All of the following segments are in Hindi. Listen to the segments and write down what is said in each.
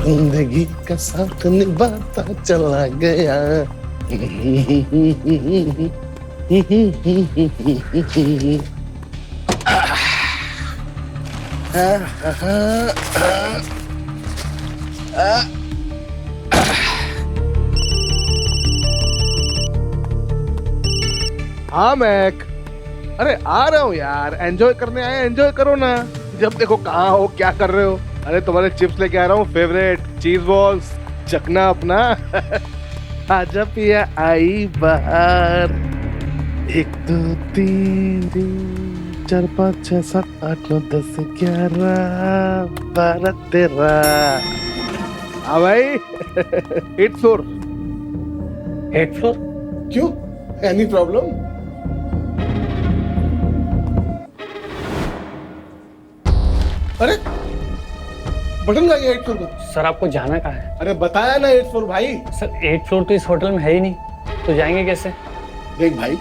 जिंदगी का साथ निभाता चला गया। हाँ मैक, अरे आ रहा हूँ यार, एंजॉय करने आए, एंजॉय करो ना। जब देखो कहाँ हो, क्या कर रहे हो? अरे तुम्हारे चिप्स लेके आ रहा हूँ, फेवरेट चीज बॉल्स, चखना अपना। आजा पिया आई बाहर। 1 2 3 4 5 6 7 8 9 10 11 12 13। हाँ भाई। 8th floor. 8th floor? क्यों, एनी प्रॉब्लम? अरे बटन लगा 8th फ्लोर का। सर आपको जाना कहाँ है? अरे बताया ना 8th फ्लोर भाई। सर 8th फ्लोर तो इस होटल में है ही नहीं, तो जाएंगे कैसे? देख भाई,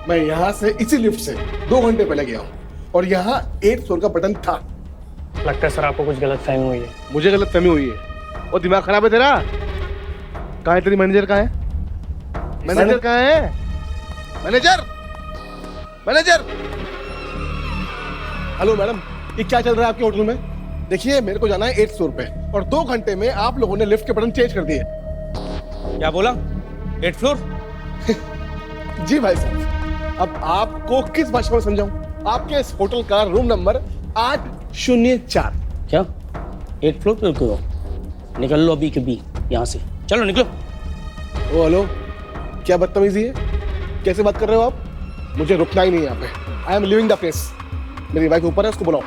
मैं यहाँ से इसी लिफ्ट से 2 घंटे पहले गया हूँ और यहाँ 8th फ्लोर का बटन था। लगता है सर आपको कुछ गलतफहमी हुई है। मुझे गलतफहमी हुई है? और दिमाग खराब है तेरा? कहाँ है तेरी मैनेजर? कहाँ है मैनेजर? कहाँ है मैनेजर? मैनेजर! हेलो मैडम, ये क्या चल रहा है आपके होटल में? देखिए मेरे को जाना है 8th फ्लोर पे और 2 घंटे में आप लोगों ने लिफ्ट के बटन चेंज कर दिए। क्या बोला? 8th floor? जी भाई साहब, अब आपको किस भाषा में समझाऊं? आपके इस होटल का रूम नंबर 804। क्या 8th फ्लोर पे रुके हो? निकल लो अभी के भी यहाँ से, चलो निकलो। ओ हेलो, क्या बदतमीजी है? कैसे बात कर रहे हो आप? मुझे रुकना ही नहीं है यहाँ पे। I am living the place. मेरी वाइफ ऊपर है, उसको बुलाओ,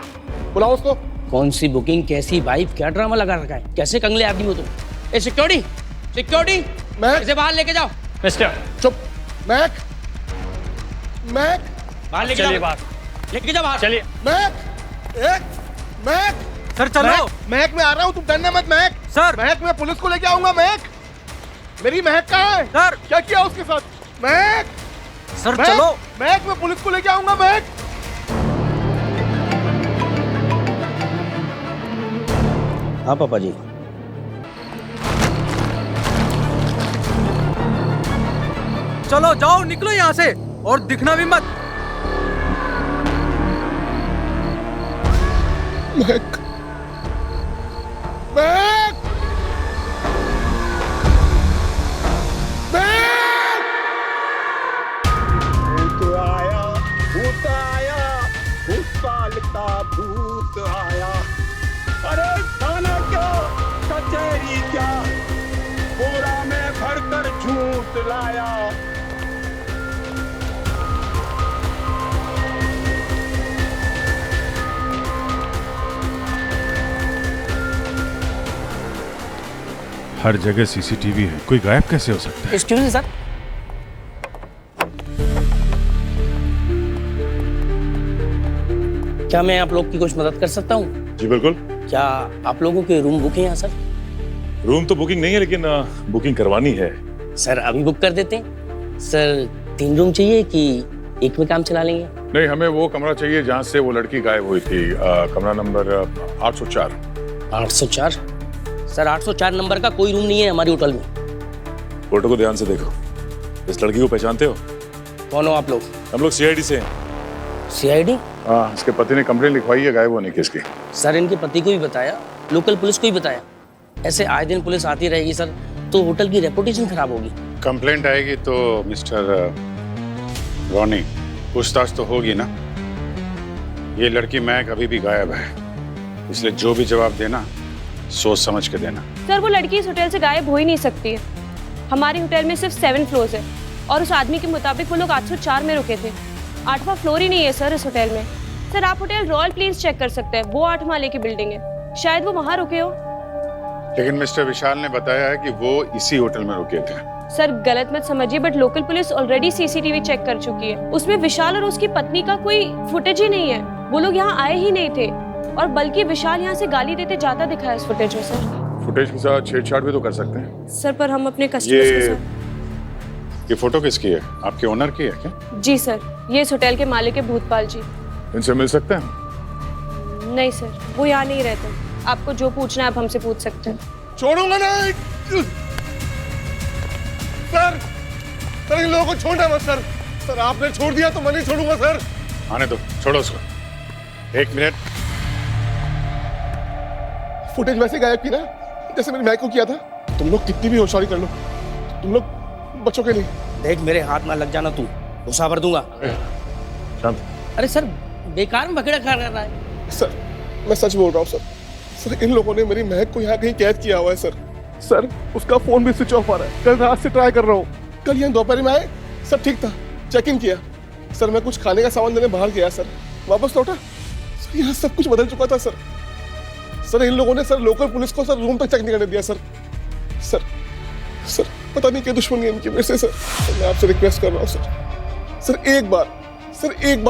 बुलाओ उसको। कौन सी बुकिंग, कैसी वाइफ, क्या ड्रामा लगा रखा है? कैसे कंगले आदमी हो तुम? ए सिक्योरिटी, सिक्योरिटी, मैं इसे बाहर लेके जाओ। मिस्टर, चुप। मैक, मैक, बाहर लेके चलिए जाओ, बाहर, लेके जाओ बाहर। चलिए। मैक, एक मैक। सर चलो। मैक मैं आ रहा हूँ, तुम डरना मत। Mac sir. मैक, मैं पुलिस को लेके आऊंगा। मैक, मेरी महक कहाँ है? सर। क्या किया उसके साथ? मैक, सर मैक, चलो। मैक, मैं पुलिस को लेके आऊंगा। मैक, हाँ पापा जी। चलो जाओ, निकलो यहाँ से और दिखना भी मत। Mac, Mac, Mac! भूत आया, भूत आया, भूत पालता भूत आया। अरे थाना क्या, कचहरी क्या, बोरा में भरकर झूठ लाया। हर जगह सीसीटीवी है, कोई गायब कैसे हो सकता है? एक्सक्यूज मी सर, क्या मैं आप लोग की कुछ मदद कर सकता हूँ? जी बिल्कुल। क्या आप लोगों के रूम बुक है यहाँ सर? रूम तो बुकिंग नहीं है, लेकिन बुकिंग करवानी है। सर अभी बुक कर देते हैं। सर 3 रूम चाहिए कि एक में काम चला लेंगे? नहीं, हमें वो कमरा चाहिए जहाँ से वो लड़की गायब हुई थी। कमरा नंबर 804। 804? सर 804 नंबर का कोई रूम नहीं है हमारी होटल में। फोटो को ध्यान से देखो। इस लड़की को पहचानते हो? कौन हो आप लोग? हम लोग सीआईडी से हैं। सीआईडी? हाँ, इसके पति ने कंप्लेंट लिखवाई है गायब होने की इसकी। सर इनके पति को भी बताया, लोकल पुलिस को भी बताया। ऐसे आए दिन पुलिस आती रहेगी सर तो होटल की रेपुटेशन खराब होगी। कंप्लेंट आएगी तो मिस्टर रॉनी पूछताछ तो होगी ना। ये लड़की महक अभी भी गायब है, इसलिए जो भी जवाब देना सोच समझ के देना। सर वो लड़की इस होटल से गायब हो ही नहीं सकती है। हमारे होटल में सिर्फ 7 फ्लोर्स है और उस आदमी के मुताबिक वो लोग 804 में रुके थे। 8वां फ्लोर ही नहीं है सर इस होटल में। सर आप होटल रॉयल प्लेस चेक कर सकते हैं, वो 8 माले की बिल्डिंग है, शायद वो वहाँ रुके हो। लेकिन मिस्टर विशाल ने बताया है कि वो इसी होटल में रुके थे। सर गलत मत समझिए, but local police already CCTV check कर चुकी है। उसमें विशाल और उसकी पत्नी का कोई फुटेज ही नहीं है। वो लोग यहाँ आए ही नहीं थे और बल्कि विशाल यहाँ से गाली देते जाता दिखा है इस फुटेज में। सर फुटेज के साथ छेड़छाड़ भी तो कर सकते हैं। सर पर हम अपने कस्टमर्स के साथ। ये फोटो किसकी है? आपके ओनर की है क्या? जी सर, ये इस होटल के मालिक है भूतपाल जी। इनसे मिल सकते हैं? नहीं सर, वो यहाँ नहीं रहते। आपको जो पूछना है आप हमसे पूछ सकते हैं। छोड़ूंगा नहीं सर। सर इन लोगों को छोड़ना मत सर। सर आपने छोड़ दिया तो मैं नहीं छोड़ूंगा सर। आने दो, छोड़ो उसको। 1 मिनट। फुटेज वैसे गायब की ना जैसे मैंने मैक को किया था। तुम लोग कितनी भी होशियारी कर लो, तुम लोग बच्चों के नहीं। देख मेरे हाथ ना लग जाना, तू गुस्सा भर दूंगा। शांत। अरे सर बेकार में बकड़ा खा रहा है। सर मैं सच बोल रहा हूँ सर। सर इन लोगों ने मेरी महक को यहाँ कहीं कैद किया हुआ है सर। सर उसका फोन भी स्विच ऑफ आ रहा है। कल रात से ट्राई कर रहा हूँ। कल यहाँ दोपहर में आए, सब ठीक था, चेक इन किया सर। मैं कुछ खाने का सामान लेने बाहर गया सर, वापस लौटा सर यहाँ सब कुछ बदल चुका था सर। सर इन लोगों ने सर लोकल पुलिस को सर रूम तक चेक नहीं करने दिया सर। सर सर पता नहीं क्या दुश्मनी है इनकी मेरे से सर। मैं आपसे रिक्वेस्ट कर रहा हूँ सर। सर एक बार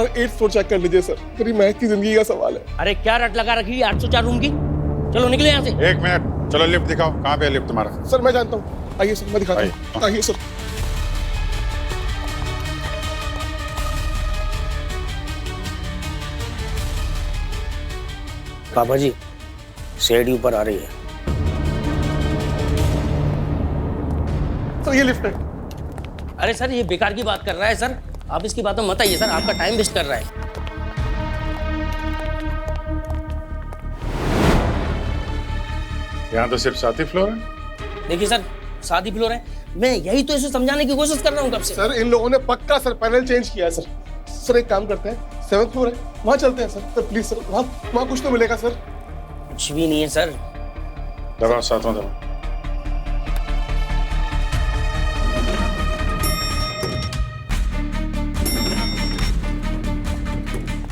8th फ्लोर चेक कर लीजिए सर। मेरी महक की जिंदगी का सवाल है। अरे क्या रट लगा रखी है 804 रूम की। चलो निकले यहाँ से। 1 मिनट, चलो लिफ्ट दिखाओ, कहाँ पे है लिफ्ट तुम्हारा? सर मैं जानता हूँ, आइए सर मैं दिखाता हूँ। आइए सर। पापा जी सीढ़ी ऊपर आ रही है। सर ये लिफ्ट है। अरे सर ये बेकार की बात कर रहा है सर, आप इसकी बातों मत आइए सर, आपका टाइम वेस्ट कर रहा है। यहाँ तो सिर्फ 7 ही फ्लोर है। देखिए सर 7 ही फ्लोर है, मैं यही तो इसे समझाने की कोशिश कर रहा हूँ कब से। सर इन लोगों ने पक्का सर पैनल चेंज किया है सर। सर एक काम करते हैं, 7th फ्लोर है वहाँ चलते हैं सर। सर प्लीज सर वहाँ कुछ तो मिलेगा सर। कुछ भी नहीं है सर। दबाओ, 7वां दबाओ।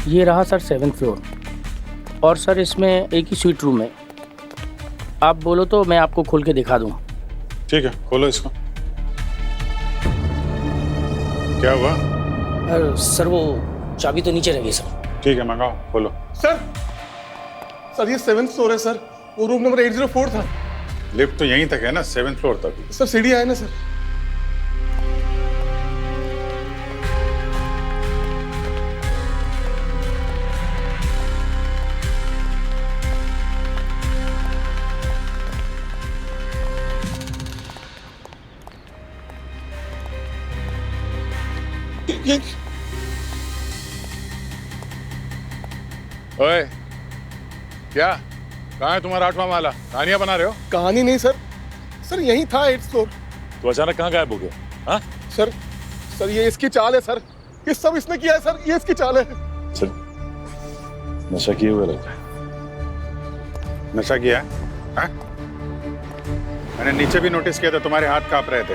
ये रहा सर 7th फ्लोर, और सर इसमें एक ही स्वीट रूम है। आप बोलो तो मैं आपको खोल के दिखा दूं। ठीक है, खोलो इसको। क्या हुआ? सर वो चाबी तो नीचे रह गई सर। ठीक है, मंगाओ, खोलो। सर ये 7th फ्लोर है सर। वो रूम नंबर 804 था। लिफ्ट तो यहीं तक है ना, 7th फ्लोर तक। सर सीढ़ी है ना सर। ओए, क्या कहाँ है तुम्हारा 8वां माला? कहानियां बना रहे हो? कहानी नहीं सर। सर यही था 8th फ्लोर। तो अचानक कहाँ गायब हो गया? हाँ सर ये इसकी चाल है सर। ये सब इसने किया है सर, ये इसकी चाल है। सर नशा किए हुए लगता है। नशा किया है? हाँ? मैंने नीचे भी नोटिस किया था, तुम्हारे हाथ कांप रहे थे।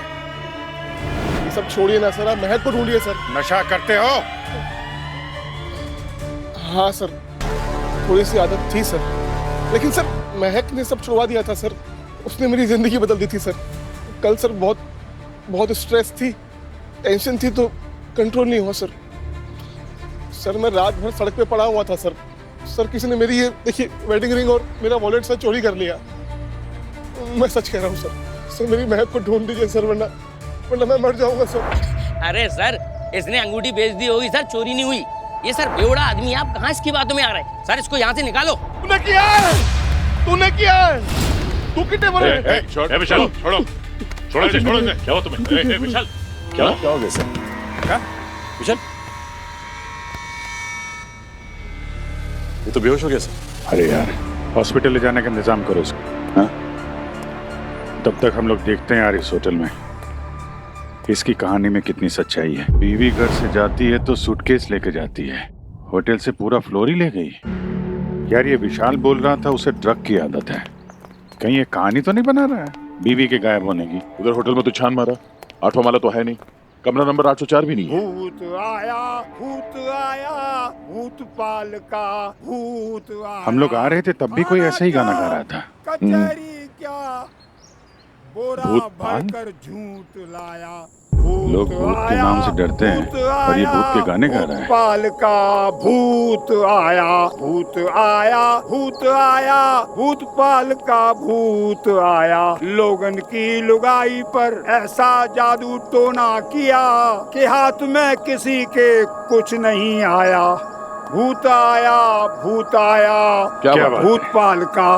ये सब छोड़िए ना सर, आप महक को ढूंढिए सर। नशा करते हो? हाँ सर थोड़ी सी आदत थी सर, लेकिन सर महक ने सब छुड़वा दिया था सर। उसने मेरी जिंदगी बदल दी थी सर। कल सर बहुत स्ट्रेस थी, टेंशन थी तो कंट्रोल नहीं हुआ सर। सर मैं रात भर सड़क पे पड़ा हुआ था सर। सर किसी ने मेरी ये देखिए वेडिंग रिंग और मेरा वॉलेट सर चोरी कर लिया। मैं सच कह रहा हूँ सर। सर मेरी महक को ढूंढ दीजिए सर, वरना मैं मर जाऊंगा सर। अरे सर इसने अंगूठी बेच दी होगी सर, चोरी नहीं हुई। ये सर बेवड़ा आदमी, आप कहाँ इसकी बातों में आ रहे हैं? सर इसको यहाँ से निकालो। तूने किया है। तू कितने बड़े विशाल छोड़ो इसे, छोड़ो इसे। क्या हुआ तुम्हें? विशाल क्या हो गया सर? क्या विशाल? ये तो बेहोश हो गया सर। अरे यार, हॉस्पिटल ले जाने का इंतजाम करो इसको। हाँ? तब तक हम लोग देखते हैं यार इस होटल में इसकी कहानी में कितनी सच्चाई है। बीवी घर से जाती है तो सूटकेस लेके जाती है, होटल से पूरा फ्लोर ही ले गई। यार ये विशाल बोल रहा था उसे ड्रग की आदत है, कहीं ये कहानी तो नहीं बना रहा है बीवी के गायब होने की? उधर होटल में तो छान मारा, 8वां माला तो है नहीं, कमरा नंबर 804 भी नहीं है। भूत पाल का भूत आया। हम लोग आ रहे थे तब भी कोई ऐसा ही गाना गा रहा था। कचहरी क्या बोरा भूत पाल? भरकर झूठ लाया। लोग भूत के नाम से डरते हैं और ये भूत के गाने गा रहा है। पाल का भूत आया, भूत आया, भूत आया, भूत पाल का भूत आया। लोगन की लुगाई पर ऐसा जादू टोना किया कि हाथ में किसी के कुछ नहीं आया। भूत आया, भूत आया, क्या बात है? भूत पाल का।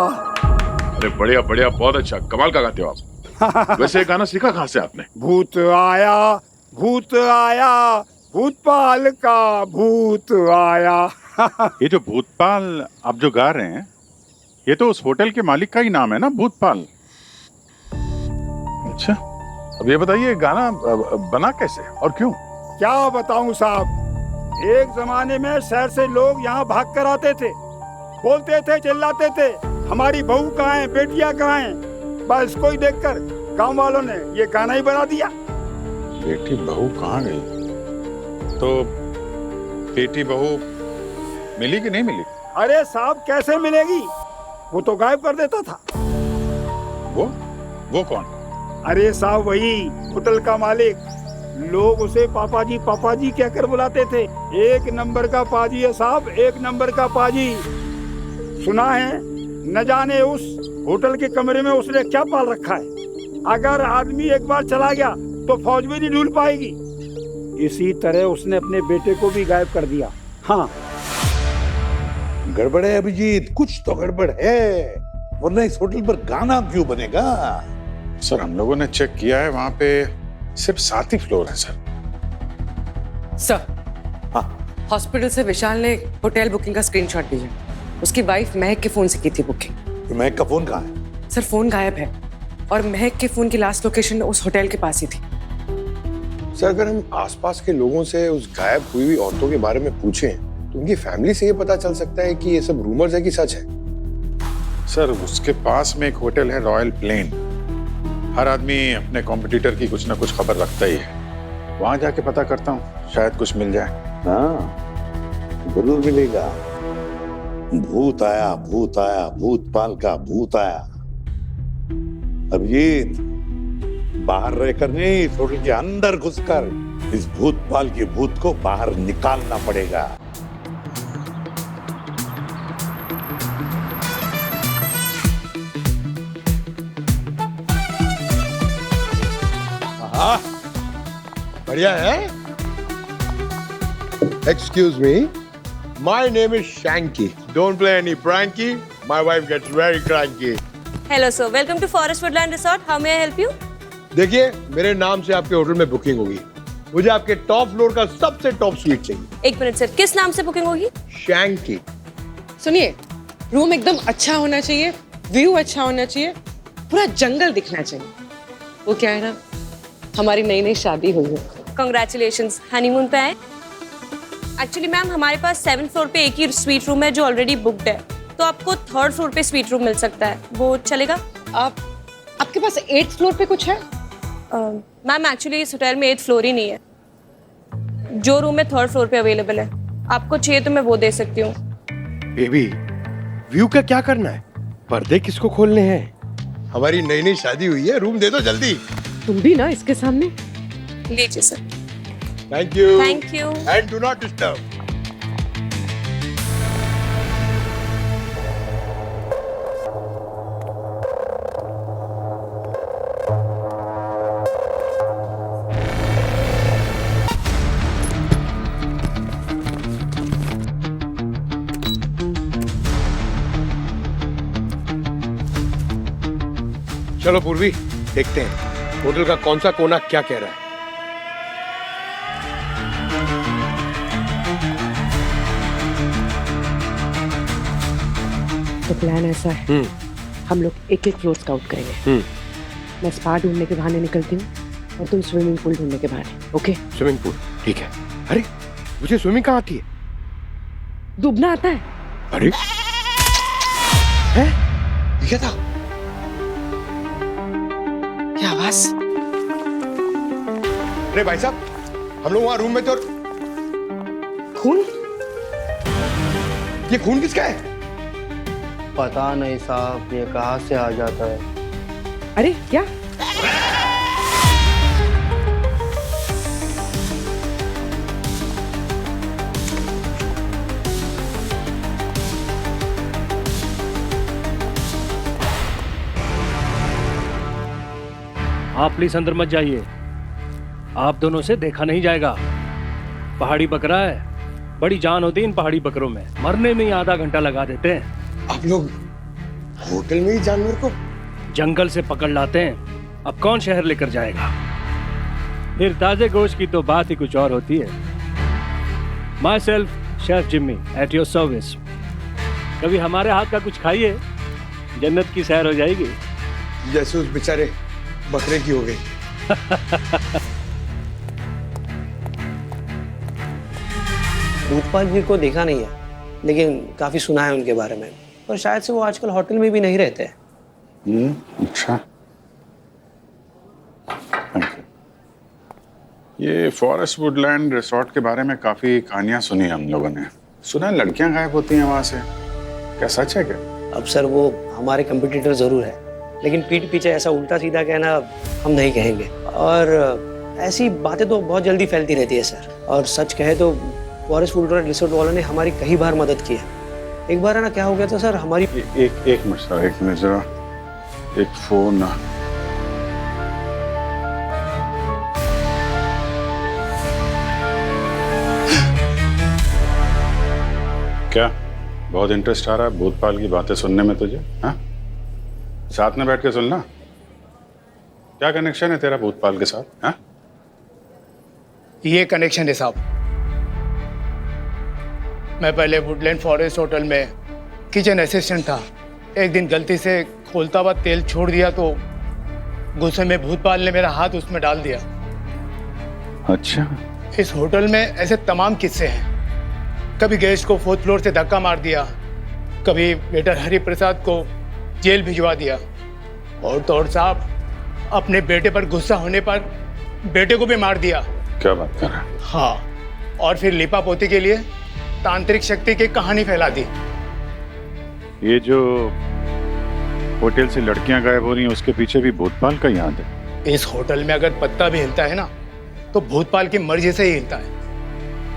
अरे बढ़िया बढ़िया, बहुत अच्छा, कमाल का गाते हो आप। वैसे ये गाना सीखा कहाँ से आपने? भूत आया, भूतपाल का भूत आया। ये जो भूतपाल आप जो गा रहे हैं, ये तो उस होटल के मालिक का ही नाम है ना, भूतपाल। अच्छा, अब ये बताइए गाना बना कैसे और क्यों? क्या बताऊं साहब, एक जमाने में शहर से लोग यहाँ भाग कर आते थे, बोलते थे, चिल्लाते थे, हमारी बहू कहाँ है, बेटियां कहाँ हैं। बस इसको ही देखकर गांव वालों ने ये गाना ही बना दिया। बेटी बहू कहाँ गई? तो बेटी बहू मिली कि नहीं मिली? अरे साहब कैसे मिलेगी, वो तो गायब कर देता था। वो कौन? अरे साहब वही होटल का मालिक। लोग उसे पापा जी कहकर बुलाते थे। एक नंबर का पाजी है साहब, एक नंबर का पाजी। सुना है न जाने उस होटल के कमरे में उसने क्या पाल रखा है। अगर आदमी एक बार चला गया तो फौज भी नहीं ढूंढ पाएगी। इसी तरह उसने अपने बेटे को भी गायब कर दिया। हाँ, गड़बड़ है अभिजीत, कुछ तो गड़बड़ है, वरना इस होटल पर गाना क्यों बनेगा? सर हम लोगों ने चेक किया है, वहां पे सिर्फ 7 ही फ्लोर है सर। सर, हाँ, हॉस्पिटल से विशाल ने होटल बुकिंग का स्क्रीनशॉट भेजा। उसकी वाइफ महक के फोन से की थी बुकिंग। तो महक का फोन कहाँ है? सर फोन गायब है और महक के फोन की लास्ट लोकेशन उस होटल के पास ही थी। सर अगर हम आसपास के लोगों से उस गायब हुई हुई औरतों के बारे में पूछें तो उनकी फैमिली से ये पता चल सकता है कि ये सब रूमर्स है कि सच है। सर उसके पास में एक होटल है रॉयल प्लेन। हर आदमी अपने कॉम्पिटिटर की कुछ ना कुछ खबर रखता ही है। वहां जाके पता करता हूँ, शायद कुछ मिल जाए। हाँ जरूर मिलेगा। भूत आया, भूतपाल का भूत आया। अभिजीत बाहर रहकर नहीं, इस होटल के अंदर घुसकर इस भूतपाल के भूत को बाहर निकालना पड़ेगा। हाँ बढ़िया है। Excuse me, my name is Shanky. Don't play any pranky. My wife gets very cranky. Hello sir, welcome to forest woodland resort. How may I help you? देखिए मेरे नाम से आपके होटल में बुकिंग होगी। मुझे आपके टॉप फ्लोर का सबसे टॉप स्वीट चाहिए। एक मिनट सर, किस नाम से बुकिंग होगी? शैंकी। सुनिए, रूम एकदम अच्छा होना चाहिए, व्यू अच्छा होना चाहिए, पूरा जंगल दिखना चाहिए। वो क्या है ना, हमारी नई नई शादी हुई है। कंग्रेचुलेशंस, हनीमून पे आए। एक्चुअली मैम हमारे पास 7th फ्लोर पे एक ही स्वीट रूम है जो ऑलरेडी बुक्ड है, तो आपको 3rd फ्लोर पे स्वीट रूम मिल सकता है, वो चलेगा? आपके पास 8th फ्लोर पे कुछ है? मैम एक्चुअली इस होटल में 8th फ्लोर ही नहीं है। जो रूम है 3rd फ्लोर पे अवेलेबल है, आपको चाहिए तो मैं वो दे सकती हूँ। बेबी व्यू का क्या करना है, पर्दे किसको खोलने हैं? हमारी नई नई शादी हुई है, रूम दे दो जल्दी। तुम भी ना इसके सामने। लीजिए sir. Thank you. Thank you. And do not disturb. चलो पूर्वी, देखते हैं होटल का कौन सा कोना क्या कह रहा है। तो प्लान ऐसा है, हम लोग एक एक फ्लोर स्काउट करेंगे। मैं स्पा ढूंढने के बहाने निकलती हूँ और तुम स्विमिंग पूल ढूंढने के बहाने। ओके? स्विमिंग पूल ठीक है। अरे मुझे स्विमिंग कहाँ आती है? डूबना आता है। अरे है? ये क्या था? क्या आवाज? अरे भाई साहब, हम लोग वहां रूम में तो खून। ये खून किसका है? पता नहीं साहब, ये कहाँ से आ जाता है। अरे क्या? आप प्लीज अंदर मत जाइए, आप दोनों से देखा नहीं जाएगा। पहाड़ी बकरा है, बड़ी जान होती है इन पहाड़ी बकरों में, मरने में ही आधा घंटा लगा देते हैं। आप लोग होटल में ही जानवर को? जंगल से पकड़ लाते हैं, अब कौन शहर लेकर जाएगा? फिर ताजे गोश्त की तो बात ही कुछ और होती है। My self chef Jimmy at your service. कभी हमारे हाथ का कुछ खाइए, जन्नत की सैर हो जाएगी। जैसे उस बेचारे बकरे की हो गई। भूतपाल जी को देखा नहीं है, लेकिन काफी सुना है उनके बारे में। और शायद से वो आजकल होटल में भी नहीं रहते। अच्छा। ये फॉरेस्ट वुडलैंड रिसोर्ट के बारे में काफी कहानियां सुनी हम लोगों ने। सुना है लड़कियां गायब होती हैं वहां से, क्या सच है क्या? अब सर वो हमारे कंपटीटर जरूर है, लेकिन पीठ पीछे ऐसा उल्टा सीधा कहना हम नहीं कहेंगे। और ऐसी बातें तो बहुत जल्दी फैलती रहती है सर। और सच कहे तो फॉरेस्ट वुडलैंड रिसोर्ट वालों ने हमारी कई बार मदद की है। एक बार है ना, क्या हो गया था सर, हमारी एक मिनट सर, एक मिनट जरा, एक फोन। क्या बहुत इंटरेस्ट आ रहा है भूतपाल की बातें सुनने में तुझे? हाँ, साथ में बैठ के सुनना। क्या कनेक्शन है तेरा भूतपाल के साथ? हाँ, ये कनेक्शन है साहब। मैं पहले वुडलैंड फॉरेस्ट होटल में किचन असिस्टेंट था। एक दिन गलती से खोलता हुआ तेल छोड़ दिया तो गुस्से में भूतपाल ने मेरा हाथ उसमें डाल दिया। अच्छा। इस होटल में ऐसे तमाम किस्से हैं। कभी गेस्ट को 4th फ्लोर से धक्का मार दिया, कभी वेटर हरि प्रसाद को जेल भिजवा दिया, और तो और साहब अपने बेटे पर गुस्सा होने पर बेटे को भी मार दिया। क्या बात कर रहा है? हाँ, और फिर लिपा पोती के लिए तांत्रिक शक्ति की कहानी फैला दी। ये जो होटल से लड़कियां गायब हो रही हैं उसके पीछे भी भूतपाल का ही हाथ है। इस होटल में अगर पत्ता भी हिलता है ना, तो भूतपाल की मर्जी से ही हिलता है।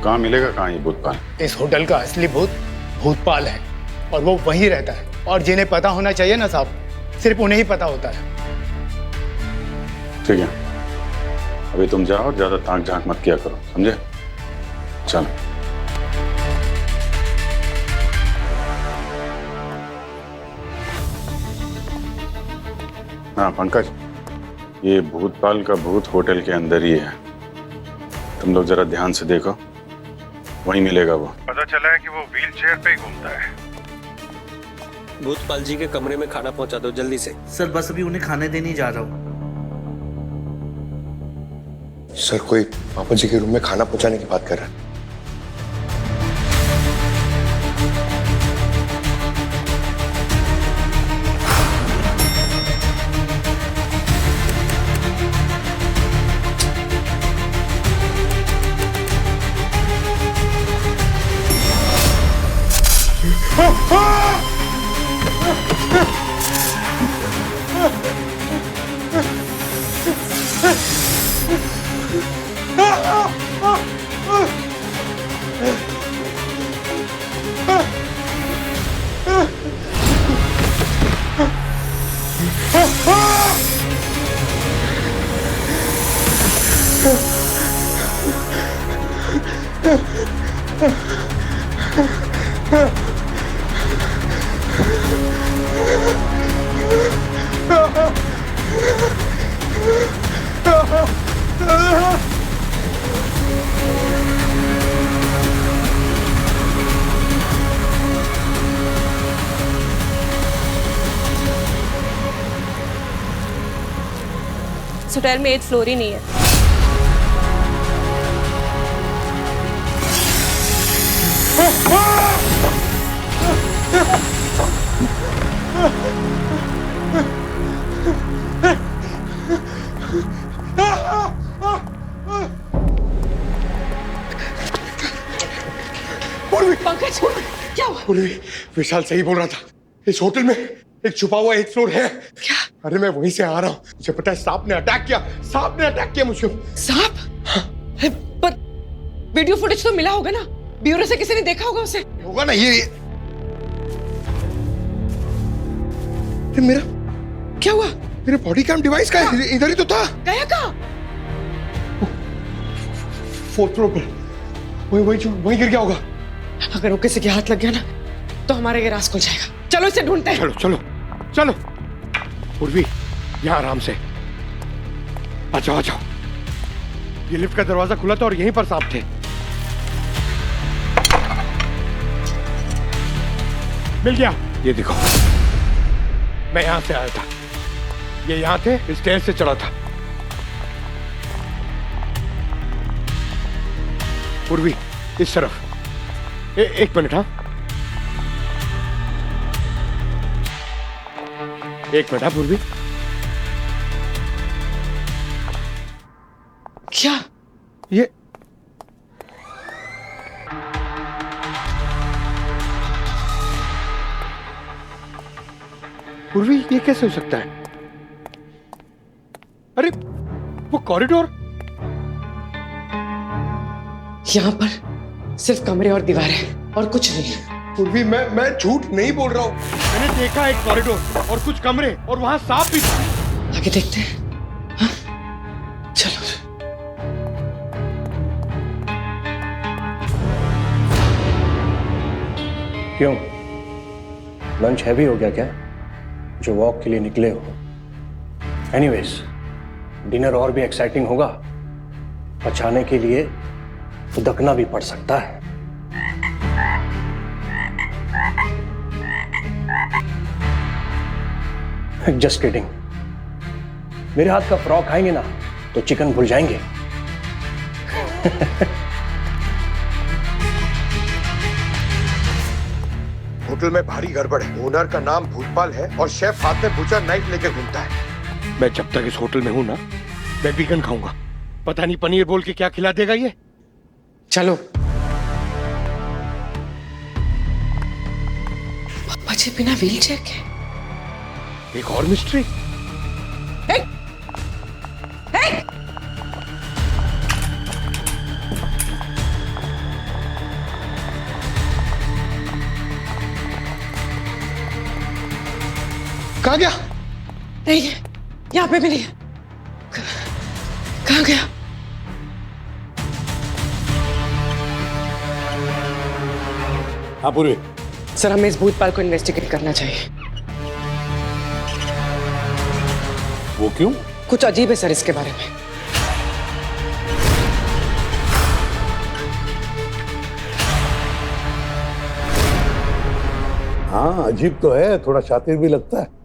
कहाँ मिलेगा कहाँ ये भूतपाल? इस होटल का असली भूत भूतपाल है, और वो वहीं रहता है। और जिन्हें पता होना चाहिए ना साहब, सिर्फ उन्हें ही पता होता है। ठीक है, अभी तुम जाओ और ज्यादा ताक झांक मत किया करो, समझे? चलो। हाँ पंकज, ये भूतपाल का भूत होटल के अंदर ही है। तुम लोग जरा ध्यान से देखो, वहीं मिलेगा वो। पता चला है कि वो व्हील चेयर पे ही घूमता है। भूतपाल जी के कमरे में खाना पहुंचा दो जल्दी से। सर बस अभी उन्हें खाने देने जा रहा हूँ। सर कोई पापा जी के रूम में खाना पहुंचाने की बात कर रहा है। इस होटल में 8th फ्लोर ही नहीं है। पंकज, क्या हुआ? विशाल सही बोल रहा था, इस होटल में एक छुपा हुआ 8th फ्लोर है। क्या? अरे मैं वहीं से आ रहा हूँ, मुझे पता है सांप ने अटैक किया मुझे। सांप? हाँ। पर वीडियो फुटेज तो मिला होगा ना, ब्यूरो से किसी ने देखा होगा उसे। होगा ना। ये मेरा क्या हुआ? मेरे बॉडी कैम डिवाइस का इधर ही तो था। गया कहाँ? 4th फ्लोर पर, वहीं गिर गया होगा। अगर वो किसी के हाथ लग गया ना, तो हमारा ये राज खुल जाएगा। चलो इसे ढूंढते हैं। चलो। चलो उर्वी, यहाँ आराम से। आ जाओ आ जाओ। ये लिफ्ट का दरवाजा खुला था और यहीं पर सांप थे। मिल गया। ये देखो, मैं यहां से आया था, ये यहां थे, स्टेज से चढ़ा था। पूर्वी, इस तरफ। एक मिनट। हाँ, एक मिनट। हाँ पूर्वी, क्या ये पूर्वी, ये कैसे हो सकता है? अरे वो कॉरिडोर, यहाँ पर सिर्फ कमरे और दीवारें और कुछ नहीं। पूर्वी, मैं झूठ नहीं बोल रहा हूँ। मैंने देखा एक कॉरिडोर और कुछ कमरे और वहां सांप भी था। आगे देखते हैं। हाँ? चलो। क्यों, लंच हैवी हो गया क्या जो वॉक के लिए निकले हो? एनीवेज, डिनर और भी एक्साइटिंग होगा। पचाने के लिए उदकना भी पड़ सकता है। Just kidding. मेरे हाथ का फ्रॉक खाएंगे ना तो चिकन भूल जाएंगे। होटल में भारी गड़बड़ है। ओनर का नाम भूतपाल है और शेफ हाथ में बुचा नाइफ लेकर घूमता है। मैं जब तक इस होटल में हूं ना, मैं वीगन खाऊंगा। पता नहीं पनीर बोल के क्या खिला देगा ये। चलो। पापा जी बिना व्हील चेयर के। एक और मिस्ट्री। कहाँ गया? नहीं है, यहाँ पे भी नहीं है। कहाँ गया? हाँ पूरी। सर, हमें इस भूतपाल को इन्वेस्टिगेट करना चाहिए। वो क्यों? कुछ अजीब है सर इसके बारे में। हाँ अजीब तो है, थोड़ा शातिर भी लगता है।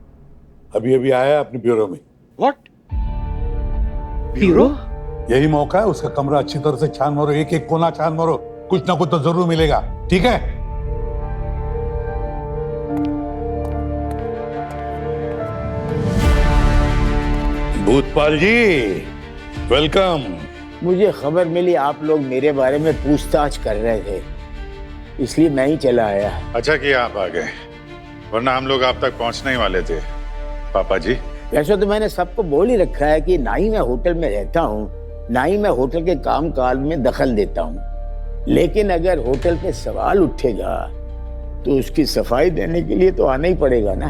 अभी अभी आया अपने ब्यूरो में। व्हाट? ब्यूरो? यही मौका है, उसका कमरा अच्छी तरह से छान मारो, एक एक कोना छान मारो, कुछ ना कुछ तो जरूर मिलेगा। ठीक है? भूतपाल जी, वेलकम। मुझे खबर मिली आप लोग मेरे बारे में पूछताछ कर रहे थे, इसलिए मैं ही चला आया। अच्छा किया आप आ गए, वरना हम लोग आप तक पहुंचने ही वाले थे। पापा जी, वैसे तो मैंने सबको बोल ही रखा है कि ना ही मैं होटल में रहता हूँ, ना ही मैं होटल के काम काज में दखल देता हूँ। लेकिन अगर होटल पे सवाल उठेगा तो उसकी सफाई देने के लिए तो आना ही पड़ेगा ना।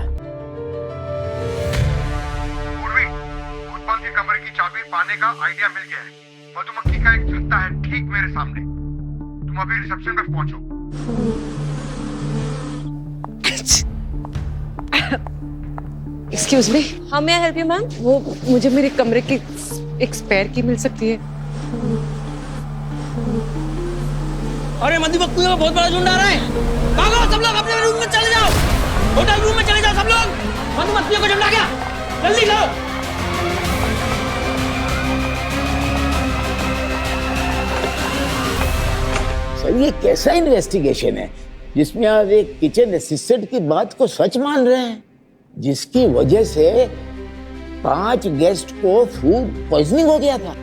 भूतपाल के कमरे की चाबी पाने का आइडिया मिल गया है। मधुमक्खी का एक छत्ता है ठीक मेरे सामने। तुम अभी रिसेप्शन पे पहुंचो। Excuse me. हाँ, मैं हेल्प यू मैम? वो मुझे मेरे कमरे की एक स्पेयर की मिल सकती है? अरे मधुमक्खियों का बहुत बड़ा झुंड आ रहा है। भागो सब लोग, अपने रूम में चले जाओ। होटल रूम में चले जाओ सब लोग। मधुमक्खियों का झुंड आ गया, जल्दी लाओ। सर, ये कैसा इन्वेस्टिगेशन है जिसमें आप एक किचन असिस्टेंट की बात को सच मान रहे हैं, जिसकी वजह से 5 गेस्ट को फूड पॉइजनिंग हो गया था?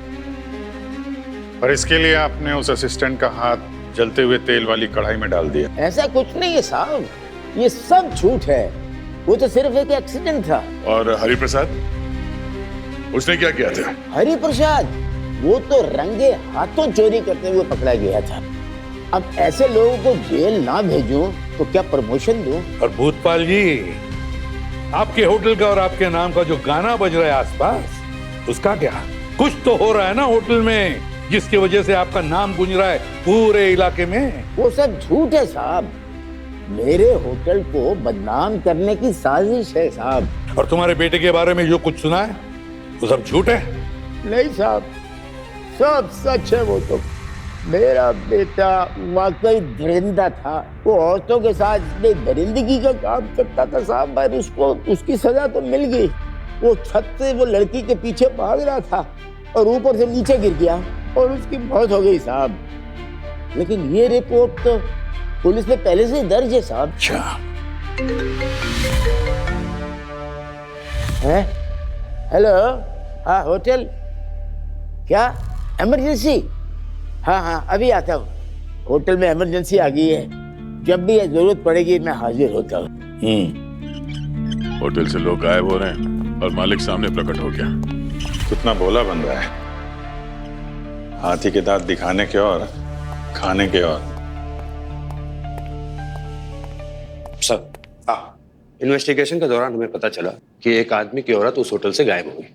और इसके लिए आपने उस असिस्टेंट का हाथ जलते हुए तेल वाली कढ़ाई में डाल दिया। ऐसा कुछ नहीं है साहब, ये सब झूठ है। वो तो सिर्फ एक एक्सीडेंट था। और हरिप्रसाद, उसने क्या किया था? हरिप्रसाद, वो तो रंगे हाथों चोरी करते हुए पकड़ा गया था। अब ऐसे लोगों को जेल ना भेजूं तो क्या प्रमोशन दूं? और भूतपाल जी, आपके होटल का और आपके नाम का जो गाना बज रहा है आसपास, उसका क्या? कुछ तो हो रहा है ना होटल में, जिसकी वजह से आपका नाम गूंज रहा है पूरे इलाके में। वो सब झूठ है साहब। मेरे होटल को बदनाम करने की साजिश है साहब। और तुम्हारे बेटे के बारे में जो कुछ सुना है वो सब झूठ है? नहीं साहब, सब सच है। वो तो मेरा बेटा वाकई दरिंदा था। वो औरतों के साथ इतने दरिंदगी का काम करता था साहब, पर उसको उसकी सजा तो मिल गई। वो छत से वो लड़की के पीछे भाग रहा था और ऊपर से नीचे गिर गया और उसकी मौत हो गई साहब। लेकिन ये रिपोर्ट तो पुलिस में पहले से दर्ज है साहब। हैं? हेलो, हाँ होटल, क्या इमरजेंसी? हाँ हाँ अभी आता हूँ। होटल में इमरजेंसी आ गई है, जब भी जरूरत पड़ेगी मैं हाजिर होता हूँ। होटल से लोग गायब हो रहे हैं और मालिक सामने प्रकट हो गया। कितना भोला बन रहा है, हाथी के दांत दिखाने के और खाने के और। सर, इन्वेस्टिगेशन के दौरान हमें पता चला कि एक आदमी की औरत उस होटल से गायब हो गई।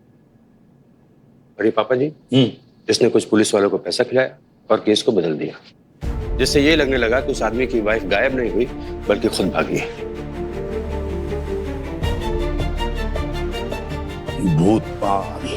अरे पापा जी, जिसने कुछ पुलिस वालों को पैसा खिलाया और केस को बदल दिया, जिससे ये लगने लगा कि उस आदमी की वाइफ गायब नहीं हुई बल्कि खुद भागी है। भूतपाल।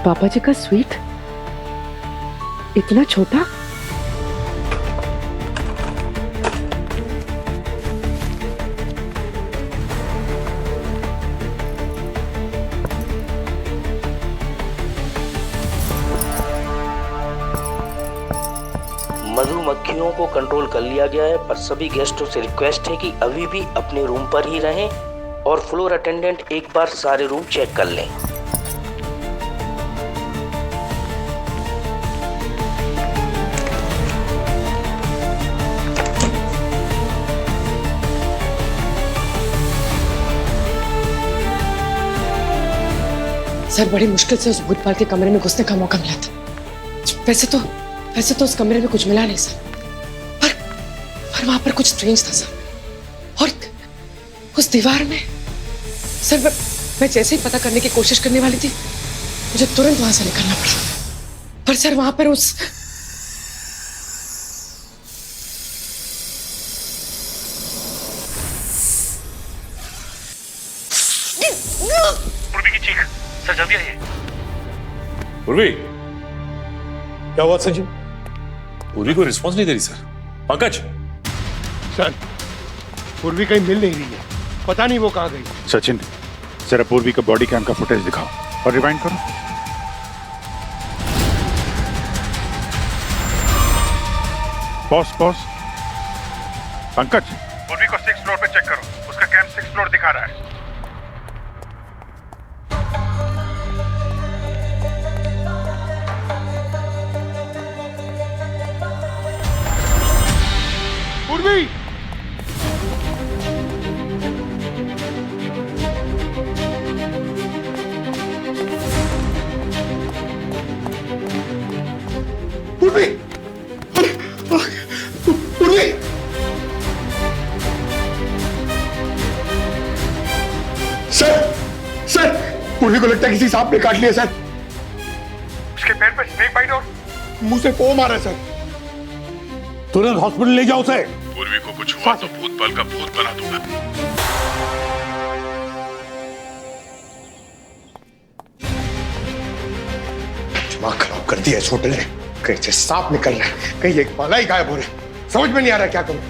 पापा जी का स्वीट इतना छोटा? मधुमक्खियों को कंट्रोल कर लिया गया है, पर सभी गेस्टों से रिक्वेस्ट है कि अभी भी अपने रूम पर ही रहें और फ्लोर अटेंडेंट एक बार सारे रूम चेक कर लें। सर, बड़ी मुश्किल से उस भूतपाल के कमरे में घुसने का मौका मिला था। वैसे तो उस कमरे में कुछ मिला नहीं सर, पर वहां पर कुछ स्ट्रेंज था सर। और उस दीवार में सर, मैं जैसे ही पता करने की कोशिश करने वाली थी, मुझे तुरंत वहां से निकलना पड़ा। पर सर वहां पर उस पूर्वी की चीख। सर जल्दी आइए। पूर्वी, क्या हुआ संजय? पूर्वी को रिस्पॉन्स नहीं दे रही सर। पंकज, सर पूर्वी कहीं मिल नहीं रही है, पता नहीं वो कहाँ गई। सचिन, जरा पूर्वी का बॉडी कैम का फुटेज दिखाओ और रिवाइंड करो। पॉज। पंकज, पूर्वी को 6th फ्लोर पे चेक करो, उसका कैम 6th फ्लोर दिखा रहा है। पूर्वी, पूर्वी, पूर्वी, सर पूर्वी को लगता है किसी सांप ने काट लिया सर। उसके पैर पे स्नेक बाइट और मुंह से पो मारा सर। तुरंत हॉस्पिटल ले जाओ उसे। पूर्वी को कुछ हुआ तो भूतपाल का भूत बना दूंगा। दिमाग खराब कर दिया इस होटल ने। कहीं से सांप निकल रहा है, कहीं एक बाला ही गायब हो रहा है। समझ में नहीं आ रहा क्या करूं।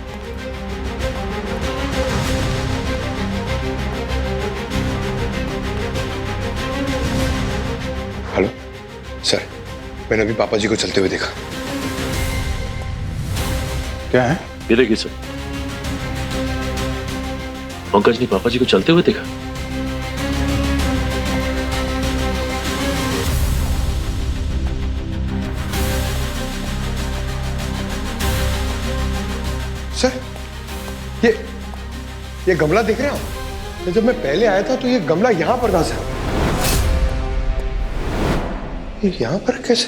हेलो सर, मैंने अभी पापा जी को चलते हुए देखा। क्या है? मिलेगी सर। पंकज ने पापा जी को चलते हुए देखा। सर ये गमला देख रहे हो? जब मैं पहले आया था तो ये गमला यहां पर कहां से? ये यहाँ पर कैसे?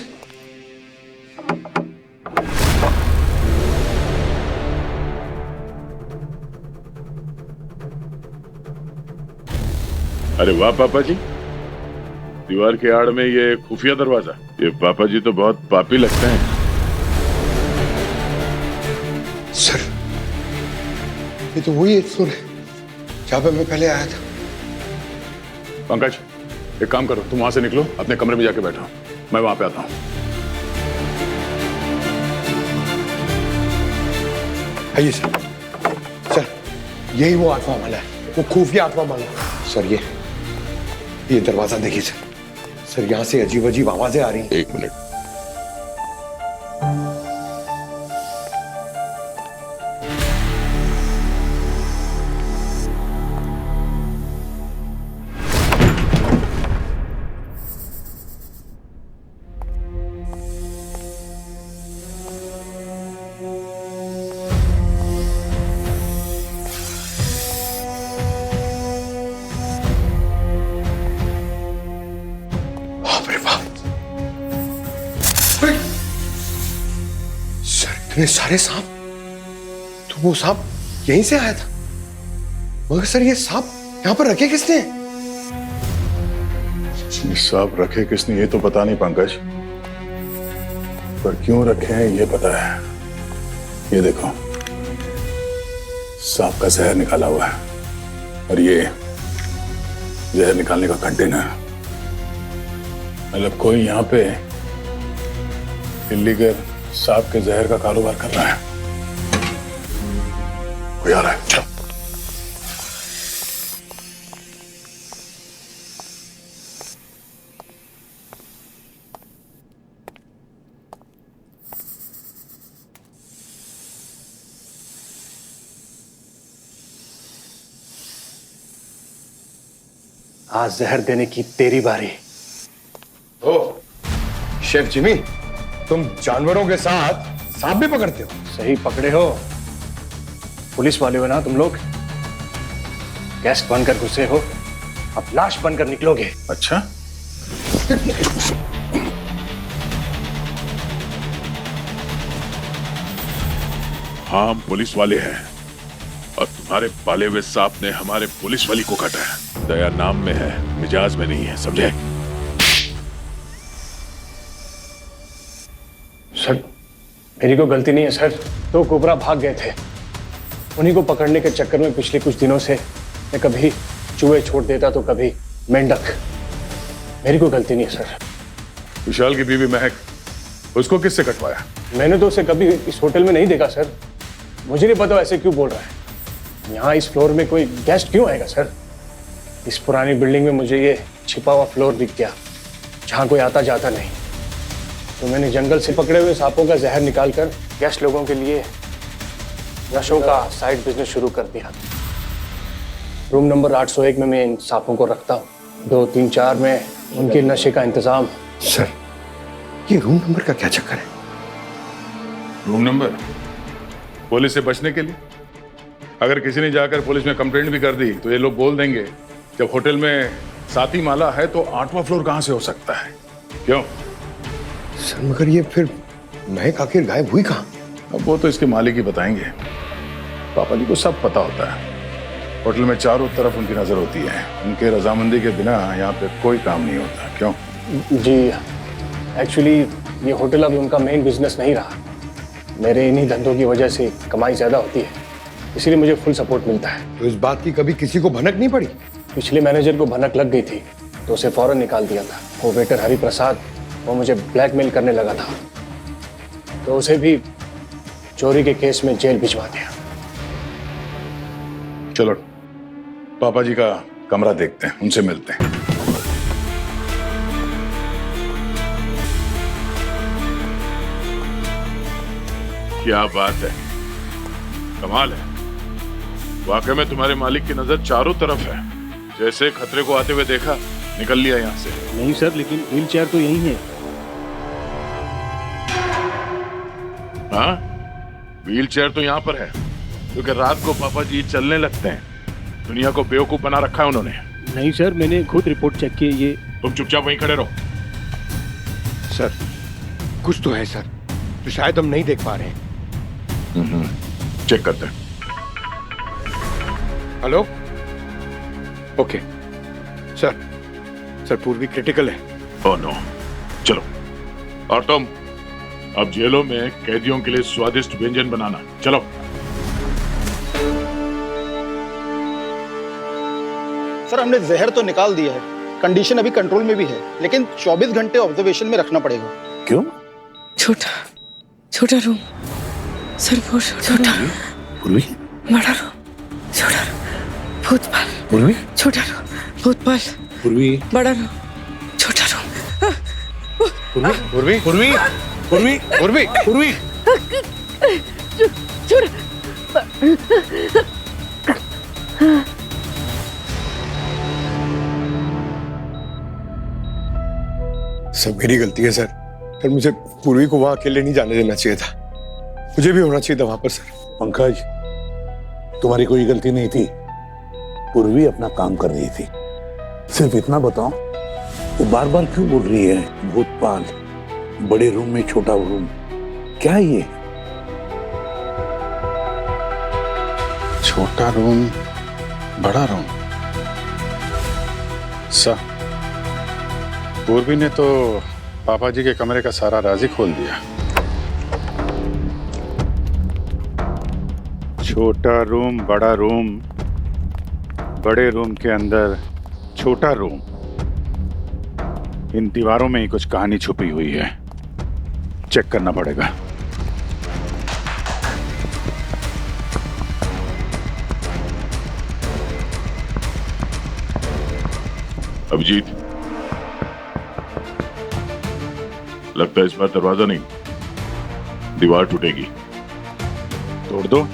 अरे वाह पापा जी, दीवार के आड़ में ये खुफिया दरवाजा, ये पापा जी तो बहुत पापी लगते हैं। सर, ये तो वही एक फ्लोर है जहाँ पे मैं पहले आया था। पंकज, एक काम करो, तुम वहां से निकलो, अपने कमरे में जाके बैठो, मैं वहां पे आता हूं। आइए सर। सर, यही वो 8वां माला है, वो खुफिया 8वां माला। सर, ये दरवाजा देखिए सर। सर, यहाँ से अजीब अजीब आवाजें आ रही हैं। एक मिनट। इतने सारे सांप, तो वो सांप यहीं से आया था। मगर सर, ये सांप यहाँ पर रखे किसने? ये सांप रखे किसने ये तो पता नहीं पंकज, पर क्यों रखे हैं ये पता है। ये देखो, सांप का जहर निकाला हुआ है, और ये जहर निकालने का कंटेनर। मतलब कोई यहाँ पे इल्लीगल सांप के जहर का कारोबार कर रहा है। कोई आ रहा है, चलो। आज जहर देने की तेरी बारी। ओ, शेफ जिमी, तुम जानवरों के साथ सांप भी पकड़ते हो? सही पकड़े हो। पुलिस वाले हो ना तुम लोग? गेस्ट बनकर घुसे हो, अब लाश बनकर निकलोगे। अच्छा, हाँ, हम पुलिस वाले हैं, और तुम्हारे पाले हुए सांप ने हमारे पुलिस वाली को काटा है। दया नाम में है, मिजाज में नहीं है, समझे? सर, मेरी कोई गलती नहीं है सर। तो कोबरा भाग गए थे, उन्हीं को पकड़ने के चक्कर में पिछले कुछ दिनों से मैं कभी चूहे छोड़ देता तो कभी मेंढक। मेरी कोई गलती नहीं है सर। विशाल की बीवी महक, उसको किससे कटवाया? मैंने तो उसे कभी इस होटल में नहीं देखा सर। मुझे नहीं पता ऐसे क्यों बोल रहा है। यहाँ इस फ्लोर में कोई गेस्ट क्यों आएगा सर? इस पुरानी बिल्डिंग में मुझे ये छिपा हुआ फ्लोर दिख गया जहाँ कोई आता जाता नहीं, तो मैंने जंगल से पकड़े हुए सांपों का जहर निकालकर गेस्ट लोगों के लिए नशों का साइड बिजनेस शुरू कर दिया। रूम नंबर 801 में मैं इन सांपों को रखता हूँ। 2, 3, 4 में उनके नशे का इंतजाम। सर, ये रूम नंबर का क्या चक्कर है? रूम नंबर पुलिस से बचने के लिए। अगर किसी ने जाकर पुलिस में कंप्लेंट भी कर दी तो ये लोग बोल देंगे जब होटल में 7ही माला है तो 8वां फ्लोर कहां से हो सकता है? क्यों सर, मगर ये फिर महक आखिर गायब हुई कहाँ? अब वो तो इसके मालिक ही बताएंगे। पापा जी को सब पता होता है। होटल में चारों तरफ उनकी नजर होती है। उनके रजामंदी के बिना यहाँ पे कोई काम नहीं होता। क्यों? जी, एक्चुअली ये होटल अब उनका मेन बिजनेस नहीं रहा। मेरे इन्हीं धंधों की वजह से कमाई ज्यादा होती है, इसलिए मुझे फुल सपोर्ट मिलता है। तो इस बात की कभी किसी को भनक नहीं पड़ी? पिछले मैनेजर को भनक लग गई थी तो उसे फौरन निकाल दिया था। वो वेटर हरि प्रसाद, वो मुझे ब्लैकमेल करने लगा था, तो उसे भी चोरी के केस में जेल भिजवा दिया। चलो पापा जी का कमरा देखते हैं, उनसे मिलते हैं। क्या बात है, कमाल है। वाकई में तुम्हारे मालिक की नजर चारों तरफ है। जैसे खतरे को आते हुए देखा, निकल लिया यहाँ से। नहीं सर, लेकिन व्हील चेयर तो यही है। हाँ, व्हील चेयर तो यहाँ पर है, क्योंकि रात को पापा जी चलने लगते हैं। दुनिया को बेवकूफ बना रखा है उन्होंने। नहीं सर, मैंने खुद रिपोर्ट चेक की। ये तुम चुपचाप वहीं खड़े रहो। सर कुछ तो है सर, तो शायद हम नहीं देख पा रहे हैं। चेक करते हैं। Hello, okay sir. Sir Purvi critical है। ओह नो, चलो। और तुम अब जेलों में कैदियों के लिए स्वादिष्ट व्यंजन बनाना। चलो। सर हमने जहर तो निकाल दिया है, कंडीशन अभी कंट्रोल में भी है, लेकिन 24 घंटे ऑब्जर्वेशन में रखना पड़ेगा। क्यों? छोटा रूम सर, वो छोटा पूर्वी, बड़ा रूम, छोटा रूम, भूतपाल, पूर्वी, छोटा रूम, भूतपाल, पूर्वी, बड़ा रूम, छोटा रूम, पूर्वी, पूर्वी, पूर्वी, पूर्वी, पूर्वी, पूर्वी, सब मेरी गलती है सर। सर मुझे पूर्वी को वहां अकेले नहीं जाने देना चाहिए था, मुझे भी होना चाहिए था वहां पर सर। पंकज, तुम्हारी कोई गलती नहीं थी, पूर्वी अपना काम कर रही थी। सिर्फ इतना बताओ, वो बार बार क्यों बोल रही है भूतपाल, बड़े रूम में छोटा रूम? क्या है ये? छोटा रूम बड़ा रूम? सर, पूर्वी ने तो पापा जी के कमरे का सारा राज ही खोल दिया। छोटा रूम, बड़ा रूम, बड़े रूम के अंदर छोटा रूम, इन दीवारों में ही कुछ कहानी छुपी हुई है। चेक करना पड़ेगा। अभिजीत, लगता है इस बार दरवाजा नहीं, दीवार टूटेगी। तोड़ दो।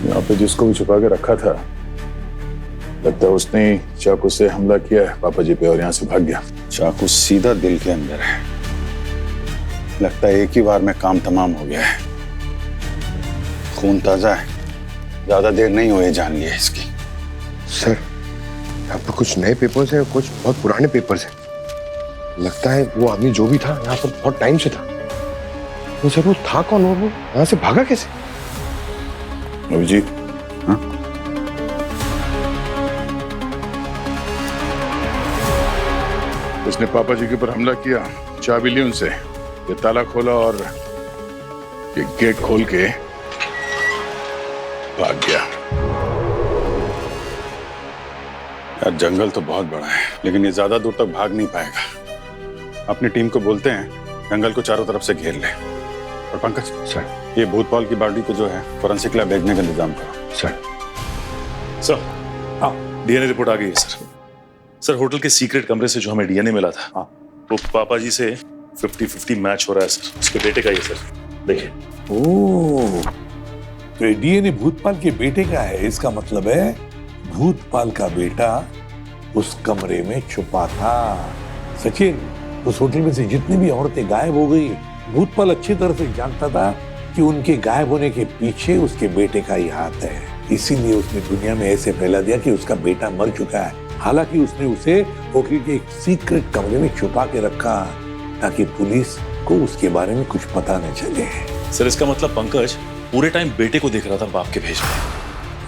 यहाँ पे जिसको भी छुपा के रखा था, लगता है उसने चाकू से हमला किया है पापा जी पे और यहाँ से भाग गया। चाकू सीधा दिल के अंदर है। लगता है एक ही बार में काम तमाम हो गया है। खून ताजा है, ज्यादा देर नहीं हुई जान लिया इसकी। सर यहाँ पर कुछ नए पेपर्स हैं, कुछ बहुत पुराने पेपर्स हैं। लगता है वो आदमी जो भी था यहाँ पर बहुत टाइम से था। तो सर वो था कौन और वो यहाँ से भागा कैसे? अभिजीत, हाँ? उसने पापा जी के ऊपर हमला किया, चाबी ली उनसे, ये ताला खोला और ये गेट खोल के भाग गया। यार जंगल तो बहुत बड़ा है, लेकिन ये ज्यादा दूर तक भाग नहीं पाएगा। अपनी टीम को बोलते हैं जंगल को चारों तरफ से घेर ले। और पंकज सर, ये भूतपाल की बॉडी को जो है फोरेंसिक लैब भेजने का इंतजाम करो। सर, हाँ, डीएनए रिपोर्ट आ गई है सर। सर होटल के सीक्रेट कमरे से जो हमें डीएनए मिला था, हाँ, वो पापा जी से 50-50 मैच हो रहा है सर। उसके बेटे का ही है सर, देखिए। ओह, तो ये डीएनए भूतपाल के बेटे का है। इसका मतलब है भूतपाल का बेटा उस कमरे में छुपा था। सचिन, उस होटल में से जितनी भी औरतें गायब हो गई, भूतपाल अच्छी तरह से जानता था कि उनके गायब होने के पीछे उसके बेटे का ही हाथ है। इसीलिए उसने दुनिया में ऐसे फैला दिया कि उसका बेटा मर चुका है। हालांकि उसने उसे होटल के एक सीक्रेट कमरे में छुपा के रखा ताकि पुलिस को उसके बारे में कुछ पता न चले। सर इसका मतलब पंकज पूरे टाइम बेटे को देख रहा था बाप के भेष में।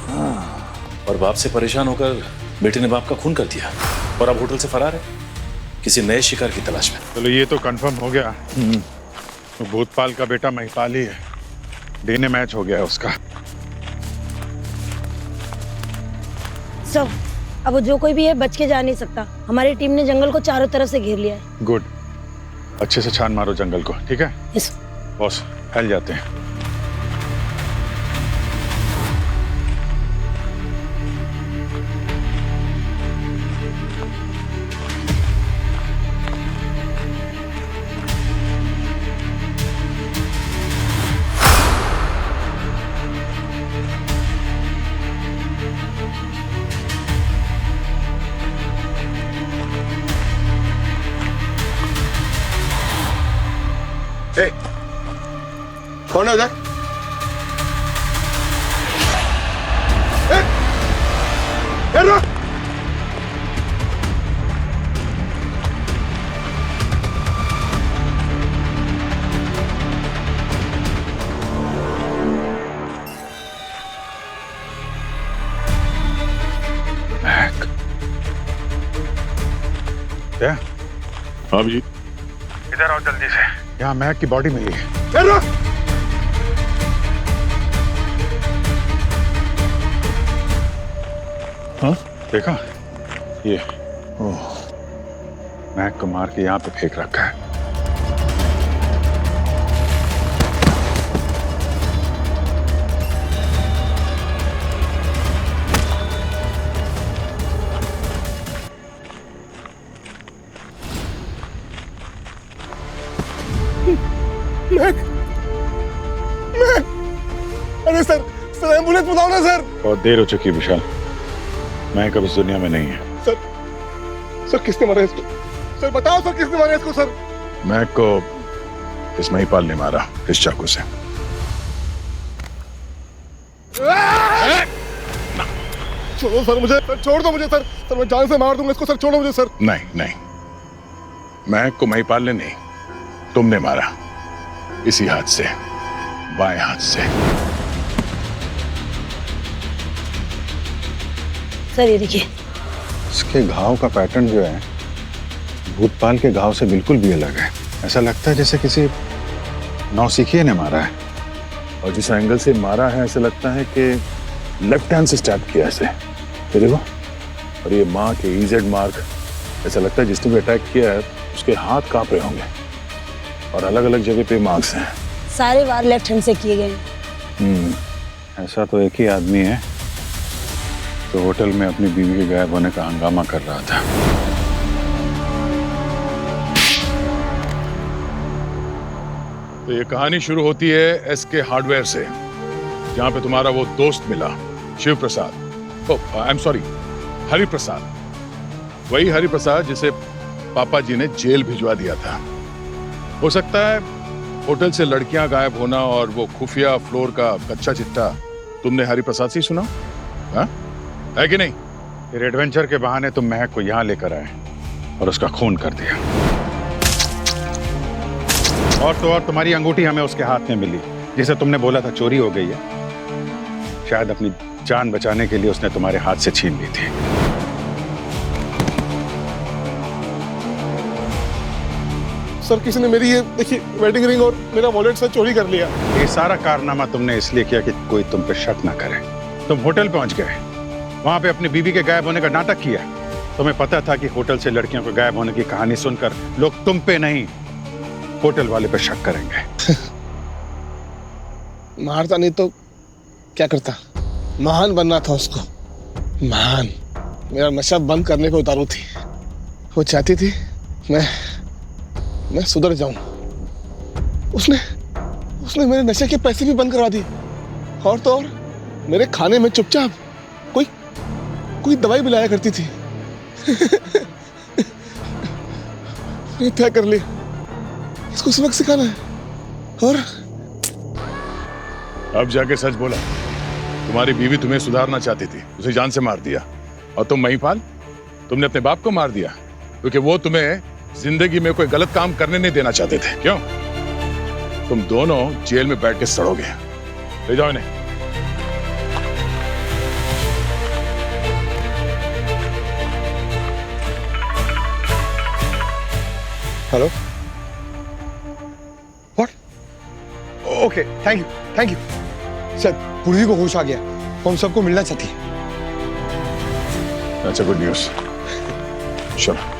हाँ। और बाप से परेशान होकर बेटे ने बाप का खून कर दिया और अब होटल से फरार है, किसी नए शिकार की तलाश में। चलो ये तो कंफर्म हो गया, तो भूतपाल का बेटा महिपाल ही है। डीएनए मैच हो गया है उसका। सर, अब वो जो कोई भी है बच के जा नहीं सकता। हमारी टीम ने जंगल को चारों तरफ से घेर लिया है। गुड, अच्छे से छान मारो जंगल को, ठीक है? यस बॉस, फैल जाते हैं। कौन है उधर? रुक! क्या? हाँ जी। इधर आओ जल्दी से, यहाँ महक की बॉडी मिली है। हाँ? देखा ये, ओह, महक को मार के यहाँ पे फेंक रखा है। अरे सर एम्बुलेंस बुलाओ ना सर। बहुत देर हो चुकी है विशाल, महक अब इस दुनिया में नहीं है। सर किसने मारा इसको? सर बताओ सर, किसने मारा इसको? सर महक को इस महिपाल ने मारा, इस चाकू से। छोड़ो सर मुझे, सर छोड़ दो मुझे सर मैं जान से मार दूंगा इसको। सर छोड़ो मुझे सर। नहीं, महक को महिपाल ने नहीं, तुमने मारा, इसी हाथ से, बाएं हाथ से। सर ये देखिए, इसके घाव का पैटर्न जो है भूतपाल के घाव से बिल्कुल भी अलग है। ऐसा लगता है जैसे किसी नौसिखिए ने मारा है। और जिस एंगल से मारा है ऐसा लगता है कि लेफ्ट हैंड से स्टैप किया ऐसे। ये देखो, और ये मार्क, ये ईजेड मार्क, ऐसा लगता है जिसने भी अटैक किया है उसके हाथ कांप रहे होंगे। और अलग अलग जगह पे मार्क्स हैं। सारे वार लेफ्ट हैंड से किए गए। ऐसा तो एक ही आदमी है तो होटल में अपनी बीवी के गायब होने का हंगामा कर रहा था। तो ये कहानी शुरू होती है एसके हार्डवेयर से, जहां पे तुम्हारा वो दोस्त मिला, शिव प्रसाद, I am sorry, Hari Prasad. वही हरि प्रसाद जिसे पापा जी ने जेल भिजवा दिया था। हो सकता है होटल से लड़कियां गायब होना और वो खुफिया फ्लोर का कच्चा चिट्ठा तुमने हरि प्रसाद से ही सुना, हाँ? है कि नहीं? फिर एडवेंचर के बहाने तुम महक को यहाँ लेकर आए और उसका खून कर दिया। और तो और तुम्हारी अंगूठी हमें उसके हाथ में मिली जिसे तुमने बोला था चोरी हो गई है। शायद अपनी जान बचाने के लिए उसने तुम्हारे हाथ से छीन ली थी। सर किसी ने मेरी ये देखिए वेडिंग रिंग और मेरा वॉलेट से चोरी कर लिया। ये सारा कारनामा तुमने इसलिए किया कि कोई तुम पे शक ना करे। तुम होटल पहुंच गए, वहां पे अपनी बीवी के गायब होने का नाटक किया। तुम्हें पता था कि होटल से लड़कियों को गायब होने की कहानी सुनकर लोग तुम पे नहीं, होटल वाले पे शक करेंगे। मारता नहीं तो क्या करता? महान बनना था उसको, महान। मेरा नशा बंद करने को उतारू थी। वो चाहती थी मैं सुधर जाऊं। उसने मेरे नशे के पैसे भी बंद करवा दिए। और तो और मेरे खाने में चुपचाप कोई दवाई भी लाया करती थी। तय कर लिया इसको सबक सिखाना है। और अब जाके सच बोला, तुम्हारी बीवी तुम्हें सुधारना चाहती थी, उसे जान से मार दिया। और तुम महिपाल, तुमने अपने बाप को मार दिया क्योंकि वो तुम्हें जिंदगी में कोई गलत काम करने नहीं देना चाहते थे। क्यों? तुम दोनों जेल में बैठ के सड़ोगे। ले जाओ इन्हें। Hello, what? Okay, thank you sir. पूर्वी को होश आ गया, हम सबको मिलना चाहती है। अच्छा, गुड न्यूज। चलो।